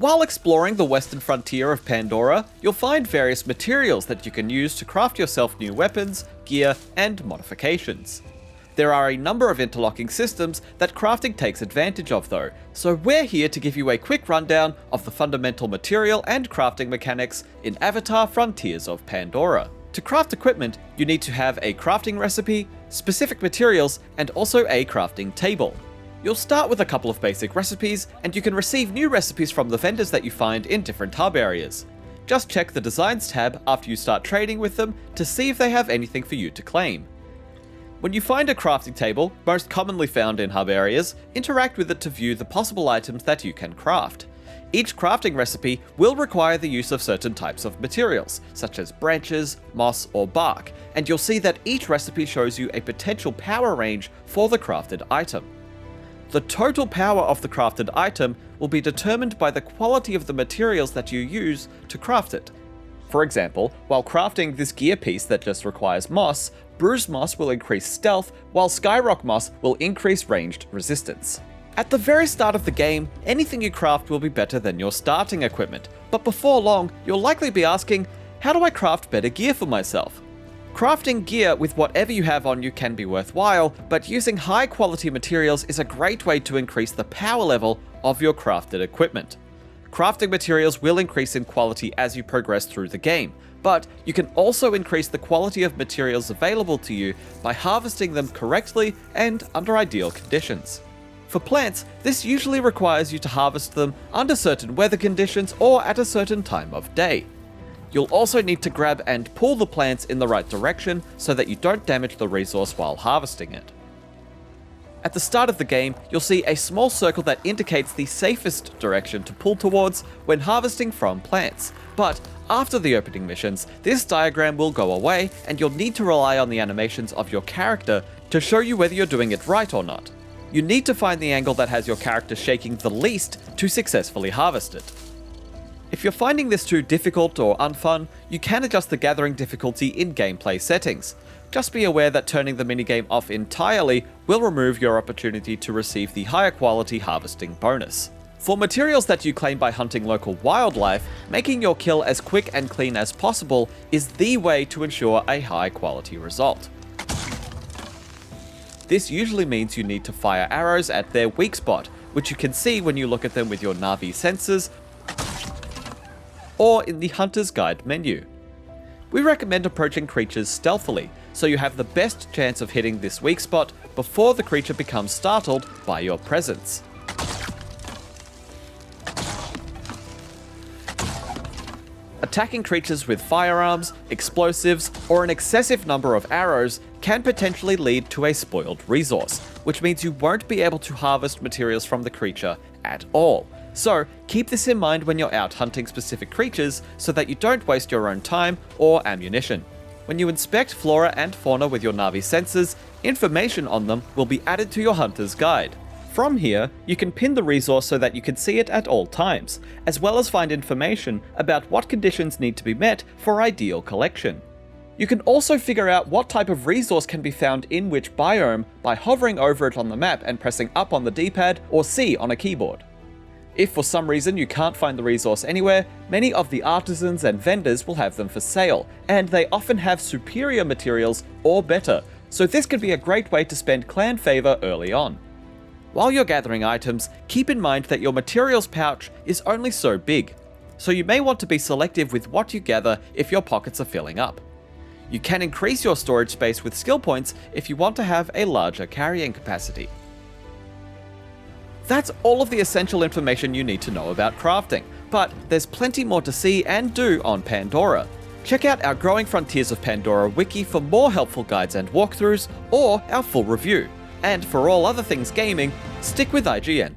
While exploring the Western Frontier of Pandora, you'll find various materials that you can use to craft yourself new weapons, gear, and modifications. There are a number of interlocking systems that crafting takes advantage of though, so we're here to give you a quick rundown of the fundamental material and crafting mechanics in Avatar Frontiers of Pandora. To craft equipment, you need to have a crafting recipe, specific materials, and also a crafting table. You'll start with a couple of basic recipes, and you can receive new recipes from the vendors that you find in different hub areas. Just check the Designs tab after you start trading with them to see if they have anything for you to claim. When you find a crafting table, most commonly found in hub areas, interact with it to view the possible items that you can craft. Each crafting recipe will require the use of certain types of materials, such as branches, moss, or bark, and you'll see that each recipe shows you a potential power range for the crafted item. The total power of the crafted item will be determined by the quality of the materials that you use to craft it. For example, while crafting this gear piece that just requires moss, bruised moss will increase stealth, while skyrock moss will increase ranged resistance. At the very start of the game, anything you craft will be better than your starting equipment, but before long, you'll likely be asking, how do I craft better gear for myself? Crafting gear with whatever you have on you can be worthwhile, but using high quality materials is a great way to increase the power level of your crafted equipment. Crafting materials will increase in quality as you progress through the game, but you can also increase the quality of materials available to you by harvesting them correctly and under ideal conditions. For plants, this usually requires you to harvest them under certain weather conditions or at a certain time of day. You'll also need to grab and pull the plants in the right direction so that you don't damage the resource while harvesting it. At the start of the game, you'll see a small circle that indicates the safest direction to pull towards when harvesting from plants, but after the opening missions, this diagram will go away and you'll need to rely on the animations of your character to show you whether you're doing it right or not. You need to find the angle that has your character shaking the least to successfully harvest it. If you're finding this too difficult or unfun, you can adjust the gathering difficulty in gameplay settings. Just be aware that turning the minigame off entirely will remove your opportunity to receive the higher quality harvesting bonus. For materials that you claim by hunting local wildlife, making your kill as quick and clean as possible is the way to ensure a high quality result. This usually means you need to fire arrows at their weak spot, which you can see when you look at them with your Navi sensors, or in the Hunter's Guide menu. We recommend approaching creatures stealthily, so you have the best chance of hitting this weak spot before the creature becomes startled by your presence. Attacking creatures with firearms, explosives, or an excessive number of arrows can potentially lead to a spoiled resource, which means you won't be able to harvest materials from the creature at all. So keep this in mind when you're out hunting specific creatures so that you don't waste your own time or ammunition. When you inspect Flora and Fauna with your Navi sensors, information on them will be added to your Hunter's Guide. From here, you can pin the resource so that you can see it at all times, as well as find information about what conditions need to be met for ideal collection. You can also figure out what type of resource can be found in which biome by hovering over it on the map and pressing up on the D-pad or C on a keyboard. If for some reason you can't find the resource anywhere, many of the artisans and vendors will have them for sale, and they often have superior materials or better, so this could be a great way to spend clan favor early on. While you're gathering items, keep in mind that your materials pouch is only so big, so you may want to be selective with what you gather if your pockets are filling up. You can increase your storage space with skill points if you want to have a larger carrying capacity. That's all of the essential information you need to know about crafting, but there's plenty more to see and do on Pandora. Check out our Growing Frontiers of Pandora wiki for more helpful guides and walkthroughs, or our full review. And for all other things gaming, stick with IGN.